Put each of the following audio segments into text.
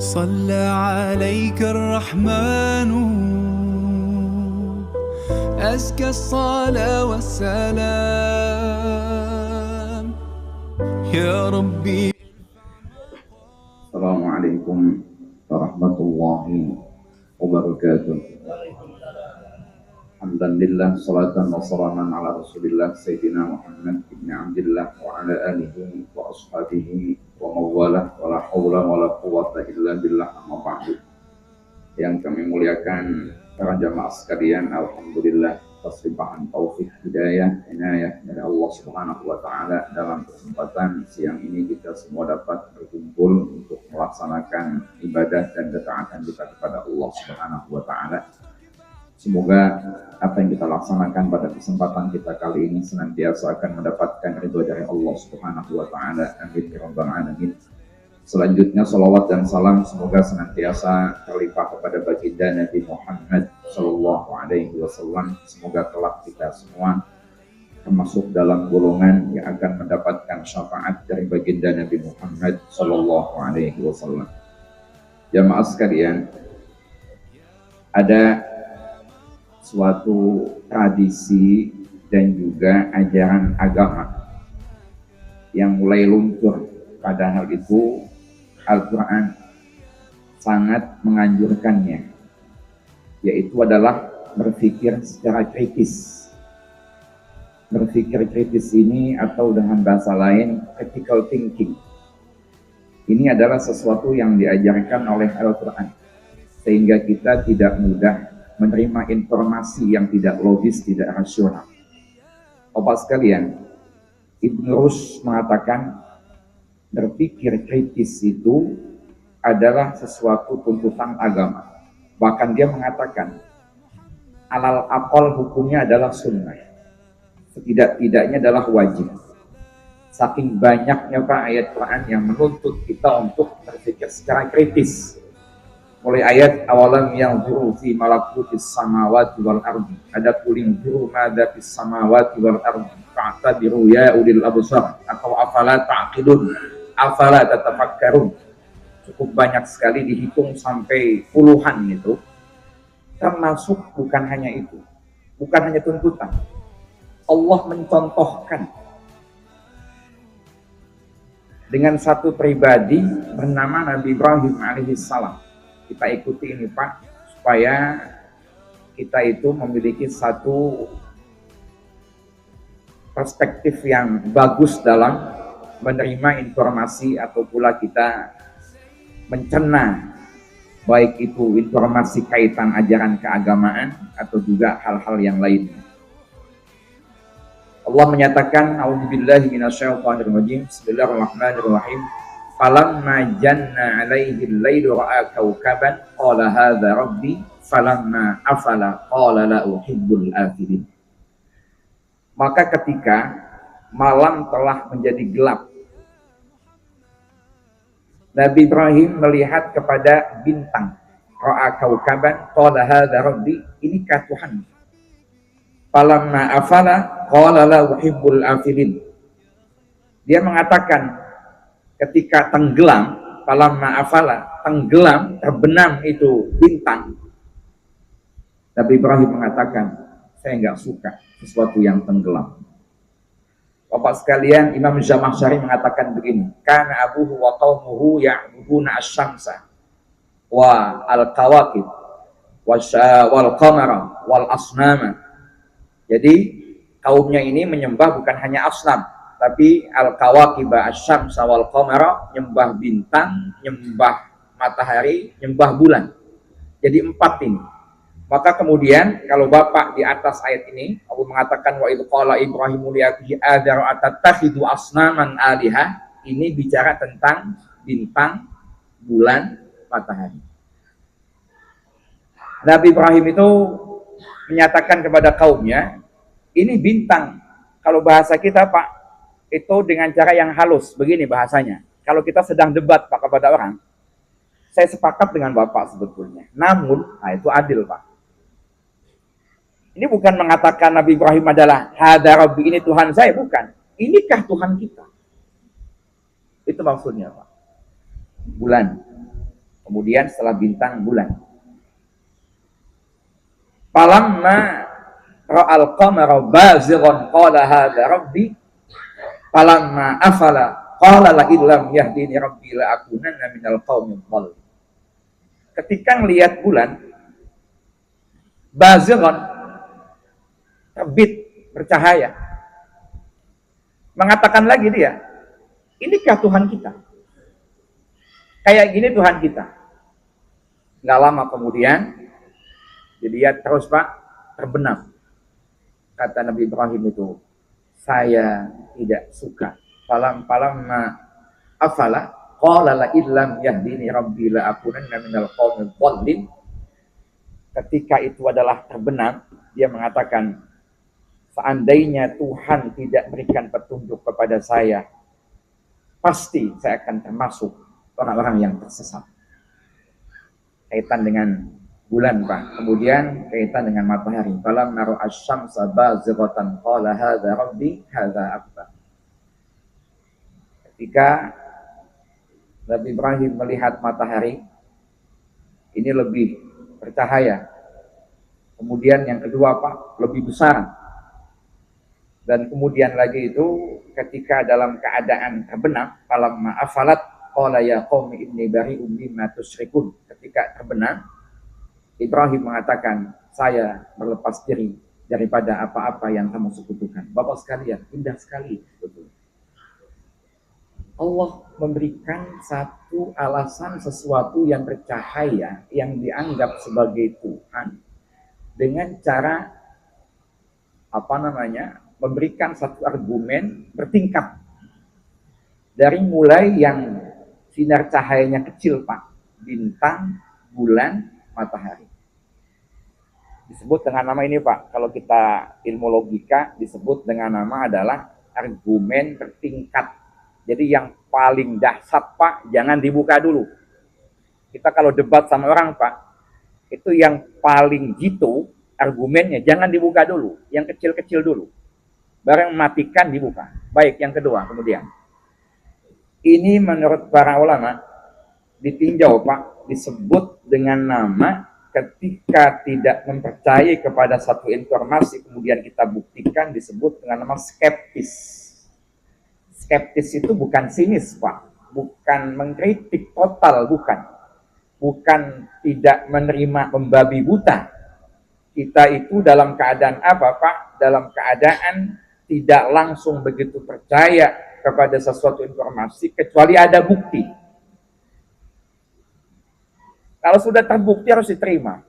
صلى عليك الرحمن أزكى الصلاة والسلام يا ربي. السلام عليكم ورحمة الله وبركاته. حمدا لله صلاة وسلاما على رسول الله سيدنا محمد بن عبد الله وعلى آله وأصحابه ومن والاه ولا حول ولا قوة إلا بالله أما بعد. Yang kami muliakan para jamaah sekalian, alhamdulillah atas limpahan taufik hidayah inayah dari Allah Subhanahu wa taala, dalam kesempatan siang ini kita semua dapat berkumpul untuk melaksanakan ibadah dan ketaatan kita kepada Allah Subhanahu wa taala. Semoga apa yang kita laksanakan pada kesempatan kita kali ini senantiasa akan mendapatkan ridho dari Allah Subhanahu wa taala. Amin ya rabbal alamin. Selanjutnya salawat dan salam semoga senantiasa terlimpah kepada baginda Nabi Muhammad sallallahu alaihi wasallam. Semoga kelak kita semua termasuk dalam golongan yang akan mendapatkan syafaat dari baginda Nabi Muhammad sallallahu alaihi wasallam. Jamaah sekalian, ada suatu tradisi dan juga ajaran agama yang mulai luntur, padahal itu Al-Quran sangat menganjurkannya, yaitu adalah berpikir secara kritis. Berpikir kritis ini atau dengan bahasa lain critical thinking, ini adalah sesuatu yang diajarkan oleh Al-Quran, sehingga kita tidak mudah menerima informasi yang tidak logis, tidak rasional. Bapak sekalian, Ibn Rushd mengatakan berpikir kritis itu adalah sesuatu tuntutan agama. Bahkan dia mengatakan alal aqal hukumnya adalah sunnah, setidak-tidaknya adalah wajib. Saking banyaknya Pak ayat Quran yang menuntut kita untuk berpikir secara kritis. Mulai ayat awalam yang zuru fi malakutis samawati wal ardi, ada kuling zuru madza fis samawati wal ardi fa'tabiru ya ulil absar, atau afala ta'qilun, afala tatafakkarun. Cukup banyak sekali, dihitung sampai puluhan itu. Termasuk bukan hanya itu, bukan hanya tuntutan. Allah mencontohkan dengan satu pribadi bernama Nabi Ibrahim alaihissalam. Kita ikuti ini Pak, supaya kita itu memiliki satu perspektif yang bagus dalam menerima informasi atau pula kita mencerna, baik itu informasi kaitan ajaran keagamaan atau juga hal-hal yang lain. Allah menyatakan, a'udzubillahi minasyaitonir rajim, bismillahirrahmanirrahim. Falamma janna alaihi al-lailu ra'a kawkaban qala hadza rabbi falamma afala qala la uhibbul afilin. Maka ketika malam telah menjadi gelap, Nabi Ibrahim melihat kepada bintang. Ra'a kawkaban qala hadza rabbi, inikah Tuhan. Falamma afala qala la uhibbul afilin. Dia mengatakan ketika tenggelam, falamma afala, tenggelam, terbenam itu bintang, Nabi Ibrahim mengatakan, saya enggak suka sesuatu yang tenggelam. Bapak sekalian, Imam Zamakhsyari mengatakan begini, kana abuhu wa qaumuhu ya'buduna asy-syamsa wa al-kawakib wal qamara wal asnama. Jadi kaumnya ini menyembah bukan hanya asnam, tapi al-kawakiba asy-syamsa wal qamara, nyembah bintang, nyembah matahari, nyembah bulan. Jadi 4 ini. Maka kemudian kalau Bapak di atas ayat ini Allah mengatakan wa idz qala ibrahimu li abihi adzara atattakhidhu asnaman aliha, ini bicara tentang bintang, bulan, matahari. Nabi Ibrahim itu menyatakan kepada kaumnya, ini bintang. Kalau bahasa kita Pak, itu dengan cara yang halus, begini bahasanya. Kalau kita sedang debat Pak kepada orang, saya sepakat dengan Bapak sebetulnya. Namun, nah itu adil Pak. Ini bukan mengatakan Nabi Ibrahim adalah hadza rabbi, ini Tuhan saya, bukan. Inikah Tuhan kita? Itu maksudnya Pak. Bulan, kemudian setelah bintang bulan. Falamma ra'al qamara bazighan qala hadza rabbi falamma afala qala la illam yahdini rabbi la akunanna minal qaumil dhalin. Ketika melihat bulan bazighan, terbit, bercahaya, mengatakan lagi dia, inikah Tuhan kita? Kayak gini Tuhan kita. Nggak lama kemudian dilihat terus Pak, terbenam. Kata Nabi Ibrahim itu, saya tidak suka. Falamma afala qala la illam yahdini rabbi la akunanna minal qaumil dhalin. Ketika itu adalah terbenam, dia mengatakan, seandainya Tuhan tidak berikan petunjuk kepada saya, pasti saya akan termasuk orang-orang yang tersesat. Kaitan dengan bulan Pak, kemudian kaitan dengan matahari. Falam naru asy-syamsa bazighatan qala hadza rabbi hadza akbar. Ketika Nabi Ibrahim melihat matahari, ini lebih bercahaya. Kemudian yang kedua Pak, lebih besar. Dan kemudian lagi itu ketika dalam keadaan terbenam, falamma afalat qala ya qaumi inni bari'um mimma tusyrikun. Ketika terbenam, Ibrahim mengatakan, saya berlepas diri daripada apa-apa yang kamu sekutukan. Bapak sekalian, indah sekali. Betul. Allah memberikan satu alasan sesuatu yang bercahaya, yang dianggap sebagai Tuhan, dengan cara, memberikan satu argumen bertingkat. Dari mulai yang sinar cahayanya kecil Pak, bintang, bulan, matahari. Disebut dengan nama ini Pak, kalau kita ilmu logika disebut dengan nama adalah argumen bertingkat. Jadi yang paling dahsyat Pak, jangan dibuka dulu. Kita kalau debat sama orang Pak, itu yang paling jitu argumennya jangan dibuka dulu, yang kecil-kecil dulu. Baru mematikan dibuka. Baik, yang kedua kemudian. Ini menurut para ulama ditinjau Pak, disebut dengan nama ketika tidak mempercayai kepada satu informasi, kemudian kita buktikan, disebut dengan nama skeptis. Skeptis itu bukan sinis Pak, bukan mengkritik total, bukan. Bukan tidak menerima, membabi buta. Kita itu dalam keadaan apa Pak? Dalam keadaan tidak langsung begitu percaya kepada sesuatu informasi, kecuali ada bukti. Kalau sudah terbukti harus diterima.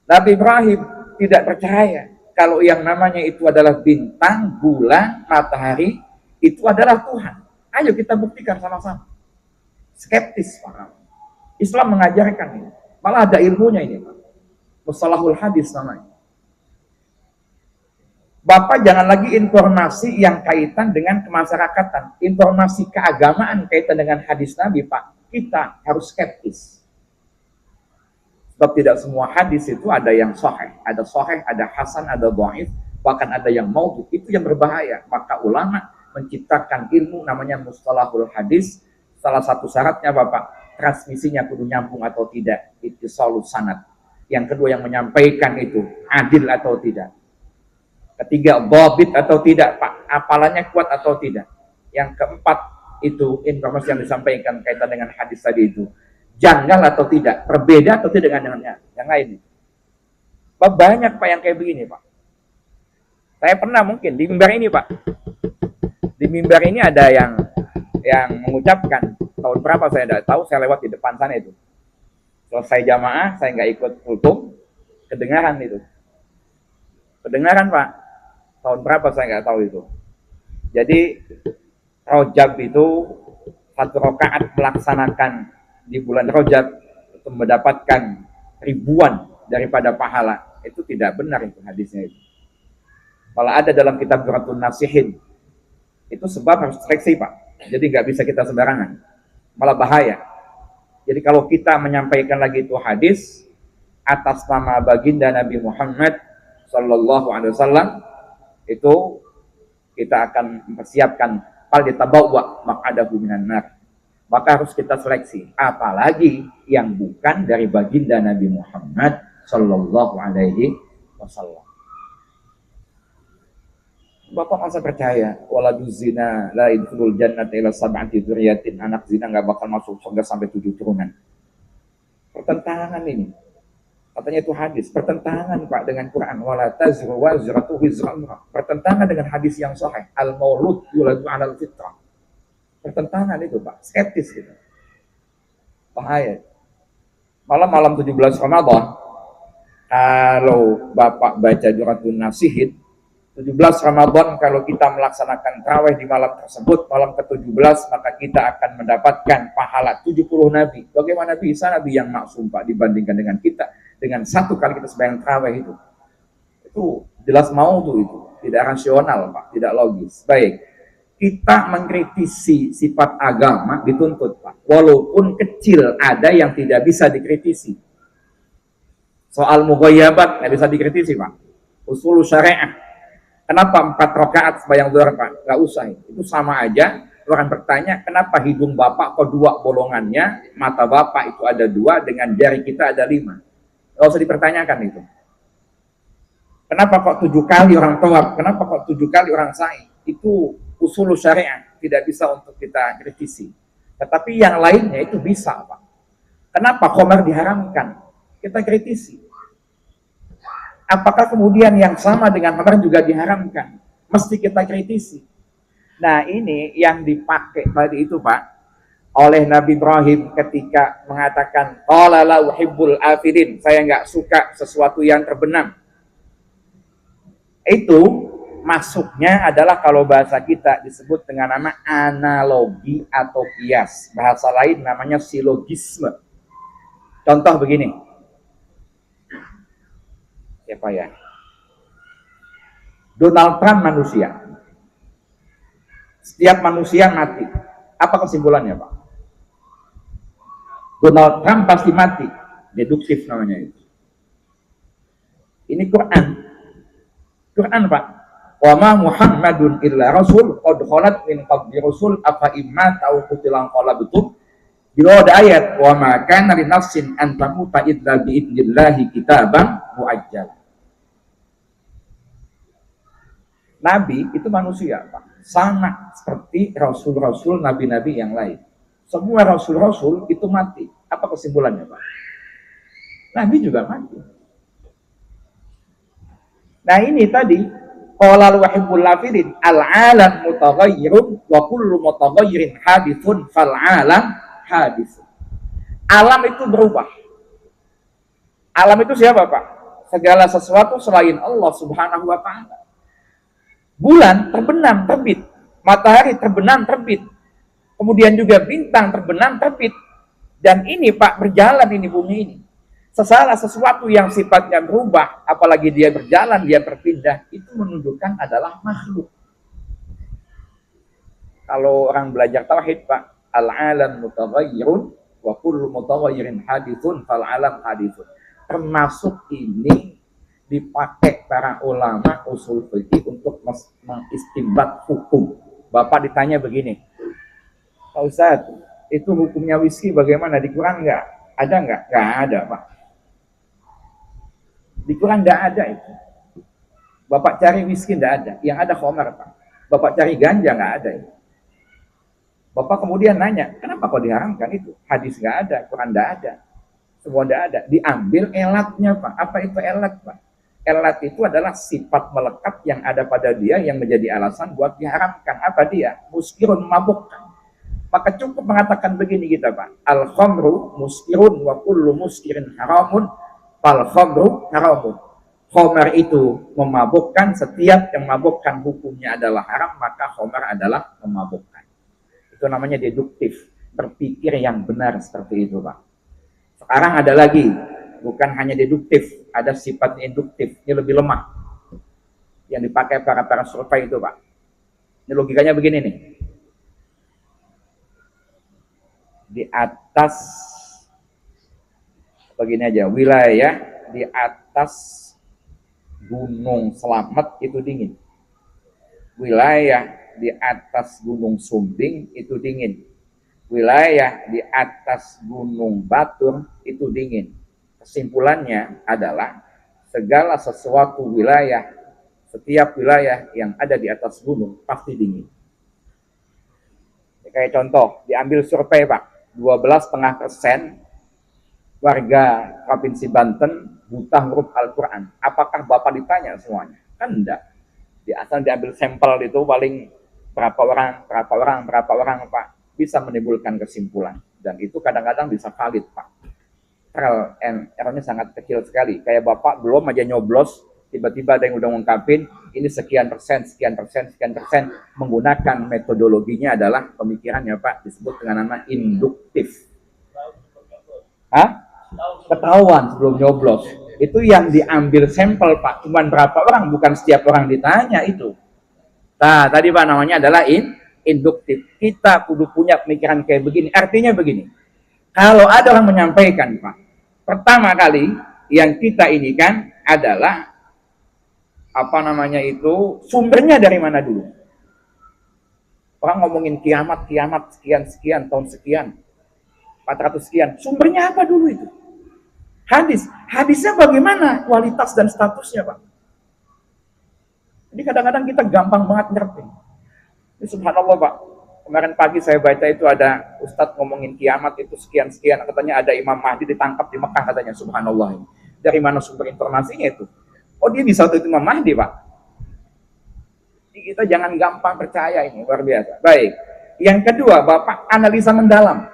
Nabi Ibrahim tidak percaya kalau yang namanya itu adalah bintang, bulan, matahari, itu adalah Tuhan. Ayo kita buktikan sama-sama. Skeptis Pak. Islam mengajarkan ini. Malah ada ilmunya ini Pak. Mustalahul hadis namanya. Bapak jangan lagi informasi yang kaitan dengan kemasyarakatan. Informasi keagamaan kaitan dengan hadis Nabi Pak. Kita harus skeptis. Sebab tidak semua hadis itu ada yang sahih, ada hasan, ada dhaif, bahkan ada yang maudhu. Itu yang berbahaya. Maka ulama menciptakan ilmu namanya mustalahul hadis. Salah satu syaratnya Bapak, transmisinya kudu nyambung atau tidak. Ittisalus sanad. Yang kedua yang menyampaikan itu adil atau tidak. Ketiga, dhabit atau tidak Pak, hafalannya kuat atau tidak. Yang keempat itu informasi yang disampaikan kaitan dengan hadis tadi itu janggal atau tidak, berbeda atau tidak dengan yang lain. Pak, banyak Pak yang kayak begini Pak. Saya pernah mungkin di mimbar ini Pak. Di mimbar ini ada yang mengucapkan, tahun berapa saya tidak tahu, saya lewat di depan sana itu. Selesai jamaah, saya nggak ikut kultum, kedengaran itu. Kedengaran Pak, tahun berapa saya nggak tahu itu. Jadi Rajab itu satu rakaat melaksanakan di bulan Rajab itu mendapatkan ribuan daripada pahala. Itu tidak benar itu hadisnya itu. Kalau ada dalam kitab Duratun Nasihin, itu sebab harus seleksi Pak. Jadi nggak bisa kita sembarangan, malah bahaya. Jadi kalau kita menyampaikan lagi itu hadis atas nama baginda Nabi Muhammad Sallallahu Alaihi Wasallam, itu kita akan mempersiapkan fal yatabawwa maq'adahu minan nar. maka harus kita seleksi. Apalagi yang bukan dari baginda Nabi Muhammad Sallallahu Alaihi Wasallam. Bapak masa percaya waladuz zina la yadkhulul jannata illa sab'ati dzurriyyatin, anak zina nggak bakal masuk surga sampai 7 turunan. Pertentangan ini. Katanya itu hadis, pertentangan Pak dengan Quran. Wala tazru wazratu wizra ukhra. Pertentangan dengan hadis yang sahih. Al maulud yuladu 'alal fitrah. Pertentangan itu Pak, skeptis gitu. Bahaya. Malam 17 Ramadan, kalau Bapak baca Duratun Nasihin, 17 Ramadan kalau kita melaksanakan tarawih di malam tersebut, malam ke-17, maka kita akan mendapatkan pahala 70 Nabi. Bagaimana bisa Nabi yang maksum Pak dibandingkan dengan kita, dengan satu kali kita sembahyang tarawih itu? Itu jelas mau tuh itu, tidak rasional Pak, tidak logis. Baik, kita mengkritisi sifat agama dituntut Pak, walaupun kecil ada yang tidak bisa dikritisi. Soal mughayyabat nggak bisa dikritisi Pak. Usul syariah. Kenapa 4 rakaat sembahyang zuhur Pak? Nggak usah. Itu sama aja. Orang bertanya, kenapa hidung Bapak kok 2 bolongannya, mata Bapak itu ada 2, dengan jari kita ada 5? Nggak usah dipertanyakan itu. Kenapa kok 7 kali orang tawaf? Kenapa kok 7 kali orang sa'i? Itu usul syariah. Tidak bisa untuk kita kritisi. Tetapi yang lainnya itu bisa Pak. Kenapa khamar diharamkan? Kita kritisi. Apakah kemudian yang sama dengan khamar juga diharamkan? Mesti kita kritisi. Nah ini yang dipakai tadi itu Pak, oleh Nabi Ibrahim ketika mengatakan, qala la uhibbul afidin, saya nggak suka sesuatu yang terbenam. Itu masuknya adalah kalau bahasa kita disebut dengan nama analogi atau kias. Bahasa lain namanya silogisme. Contoh begini. Siapa ya? Donald Trump manusia. Setiap manusia mati. Apa kesimpulannya Pak? Donald Trump pasti mati. Deduktif namanya itu. Ini Quran. Quran Pak. Wa ma Muhammadun illa rasul qad khalat min qabli rusul afa imma ta'u qutilan qalabtum. Bila ada ayat wa ma kana li nafsin an tamuta illa bi idnillahi kitaban muajjal. Nabi itu manusia Pak, sama seperti rasul-rasul, nabi-nabi yang lain. Semua rasul-rasul itu mati. Apa kesimpulannya Pak? Nabi juga mati. Nah ini tadi qala al-wahibbul lafidin al-alam mutaghayyirun wa kullu mutaghayyirin hadithun fal alam hadithun. Alam itu berubah. Alam itu siapa Pak? Segala sesuatu selain Allah Subhanahu wa ta'ala. Bulan terbenam terbit, matahari terbenam terbit, kemudian juga bintang terbenam terbit, dan ini Pak berjalan ini bumi ini. Sesuatu yang sifatnya berubah, apalagi dia berjalan, dia berpindah, itu menunjukkan adalah makhluk. Kalau orang belajar tauhid Pak, al-alam mutaghayyirun wa kullu mutaghayyirin hadithun fal alam hadithun. Termasuk ini dipakai para ulama usul fikih untuk mengistinbat hukum. Bapak ditanya begini, Pak Ustadz, itu hukumnya whisky bagaimana? Di Quran nggak? Ada nggak? Nggak ada Pak. Di Quran nggak ada itu. Bapak cari whisky nggak ada. Yang ada khamar Pak. Bapak cari ganja nggak ada itu. Bapak kemudian nanya, kenapa kok diharamkan itu? Hadis nggak ada, Quran nggak ada. Semua nggak ada. Diambil elatnya Pak. Apa itu elat Pak? Elat itu adalah sifat melekat yang ada pada dia yang menjadi alasan buat diharamkan. Apa dia? Muskirun, memabukkan. Maka cukup mengatakan begini kita Pak. Al-khamru muskirun wa kullu muskirin haramun fal khamru haramun. Khamar itu memabukkan, setiap yang memabukkan hukumnya adalah haram, maka khamar adalah memabukkan. Itu namanya deduktif. Berpikir yang benar seperti itu Pak. Sekarang ada lagi. Bukan hanya deduktif, ada sifat induktif. Ini lebih lemah. Yang dipakai para survei itu Pak. Ini logikanya begini nih. Di atas, begini aja, wilayah di atas Gunung Selamet itu dingin. Wilayah di atas Gunung Sumbing itu dingin. wilayah di atas Gunung Batur itu dingin. Kesimpulannya adalah segala sesuatu wilayah, setiap wilayah yang ada di atas gunung pasti dingin. Kayak contoh, diambil survei Pak, 12,5% warga Provinsi Banten buta huruf Al-Quran. Apakah Bapak ditanya semuanya? Kan enggak. Asal diambil sampel itu paling berapa orang Pak, bisa menimbulkan kesimpulan. Dan itu kadang-kadang bisa valid Pak. Trial and errornya sangat kecil sekali. Kayak Bapak belum aja nyoblos, tiba-tiba ada yang udah ngungkapin, ini sekian persen, menggunakan metodologinya adalah pemikirannya Pak, disebut dengan nama induktif. Ketahuan sebelum nyoblos. Itu yang diambil sampel Pak, cuman berapa orang, bukan setiap orang ditanya itu. Nah, tadi Pak namanya adalah induktif. Kita kudu punya pemikiran kayak begini. Artinya begini, kalau ada orang menyampaikan Pak, pertama kali yang kita ini kan adalah sumbernya dari mana dulu. Orang ngomongin kiamat sekian tahun sekian, 400 sekian, sumbernya apa dulu itu? Hadisnya bagaimana kualitas dan statusnya Pak? Jadi kadang-kadang kita gampang banget ngerti. Ini subhanallah Pak, kemarin pagi saya baca itu ada Ustadz ngomongin kiamat itu sekian, katanya ada Imam Mahdi ditangkap di Mekah katanya, subhanallah. Dari mana sumber informasinya itu? Oh dia bisa itu Imam Mahdi Pak. Jadi kita jangan gampang percaya, ini luar biasa. Baik, yang kedua Bapak analisa mendalam.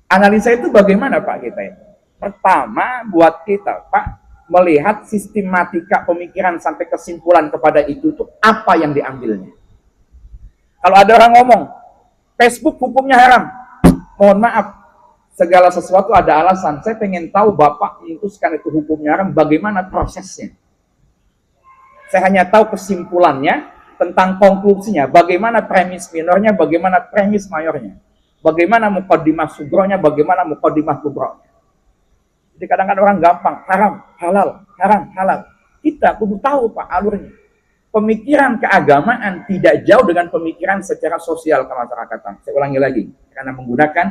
Analisa itu bagaimana Pak kita ini? Pertama buat kita Pak, melihat sistematika pemikiran sampai kesimpulan kepada itu tuh apa yang diambilnya. Kalau ada orang ngomong Facebook hukumnya haram, mohon maaf, segala sesuatu ada alasan. Saya pengen tahu Bapak memutuskan itu hukumnya haram, bagaimana prosesnya. Saya hanya tahu kesimpulannya tentang konklusinya, bagaimana premis minornya, bagaimana premis mayornya, bagaimana muqaddimah sugronya, bagaimana muqaddimah kubronya. Jadi kadang-kadang orang gampang, haram, halal. Kita kudu tahu Pak alurnya. Pemikiran keagamaan tidak jauh dengan pemikiran secara sosial kemasyarakatan. Saya ulangi lagi, karena menggunakan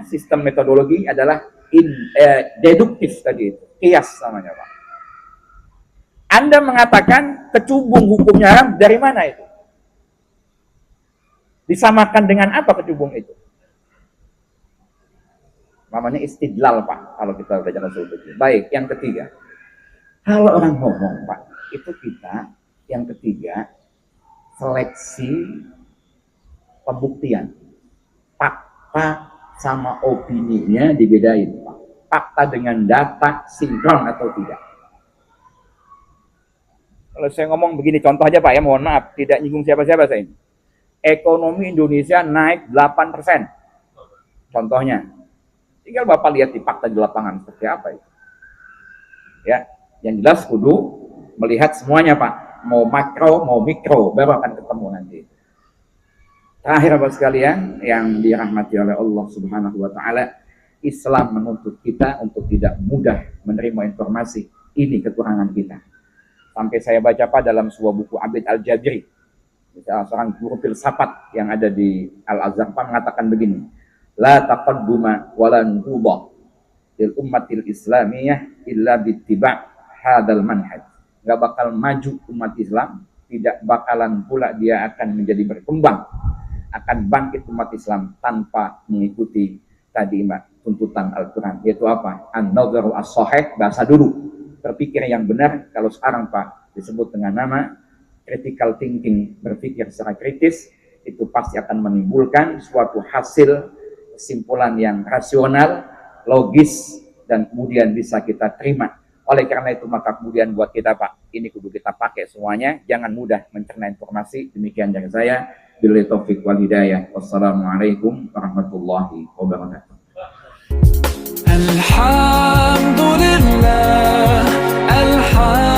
sistem metodologi adalah deduktif tadi itu, kias namanya Pak. Anda mengatakan kecubung hukumnya haram, dari mana itu? Disamakan dengan apa kecubung itu? Namanya istidlal Pak, kalau kita belajar usul fikih. Baik, yang ketiga. Kalau orang ngomong Pak, itu kita yang ketiga seleksi pembuktian. Fakta sama opininya dibedain Pak. Fakta dengan data sinkron atau tidak. Kalau saya ngomong begini, contoh aja Pak ya, mohon maaf, tidak nyinggung siapa-siapa saya ini. Ekonomi Indonesia naik 8%. Contohnya. Tinggal Bapak lihat di fakta di lapangan seperti apa itu. Ya, yang jelas kudu melihat semuanya Pak, mau makro mau mikro, baru akan ketemu nanti. Terakhir Bapak sekalian yang dirahmati oleh Allah Subhanahu wa taala, Islam menuntut kita untuk tidak mudah menerima informasi. Ini kekurangan kita. Sampai saya baca Pak dalam sebuah buku Abid Al-Jabiri, salah seorang guru filsafat yang ada di Al-Azhar Pak, mengatakan begini, la taqadduma wala nuhudha lil ummatil islamiyah illa bittiba' hadzal manhaj. Enggak bakal maju umat Islam, tidak bakalan pula dia akan menjadi berkembang, akan bangkit umat Islam tanpa mengikuti tadi tuntutan Al-Qur'an, yaitu apa? An-nadharu as-sahih, bahasa dulu, berpikir yang benar. Kalau sekarang Pak disebut dengan nama critical thinking, berpikir secara kritis, itu pasti akan menimbulkan suatu hasil kesimpulan yang rasional, logis, dan kemudian bisa kita terima. Oleh karena itu maka kemudian buat kita Pak, ini kudu kita pakai semuanya, jangan mudah mencerna informasi. Demikian dari saya, billahi taufiq wal hidayah. Wassalamualaikum warahmatullahi wabarakatuh. Alhamdulillah, alhamdulillah.